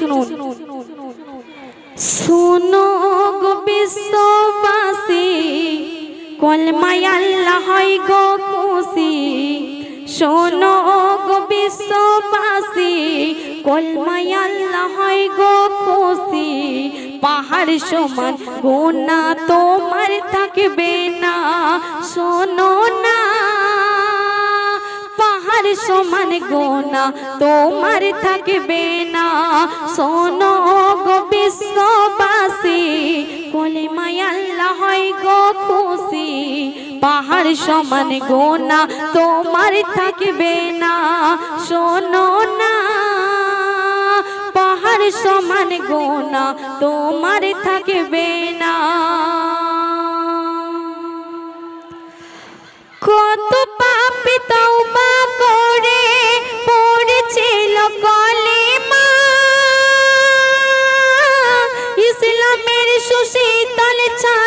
শুনুন। শোনো গো বিশ্ববাসী, কলমায় আল্লাহ হয় গো খুশি। শোনো গো বিশ্ববাসী, কলমায় আল্লাহ হয় গো খুশি। পাহাড় সমান গুনাহ তোমার থাকবে না, শোনো না। পাহাড় সমান গুনাহ তোমার থাকবে না, শোনো গো বিশ্ববাসী, কলমায় আল্লাহ হয় গো খুশি। পাহাড় সমান গুনাহ তোমার থাকবে না, শোনো না। পাহাড় সমান গুনাহ তোমার থাকবে না। কত পাপী তওবা করে পড়েছিল কলেমা, ইসলামের সুশীতল ছায়া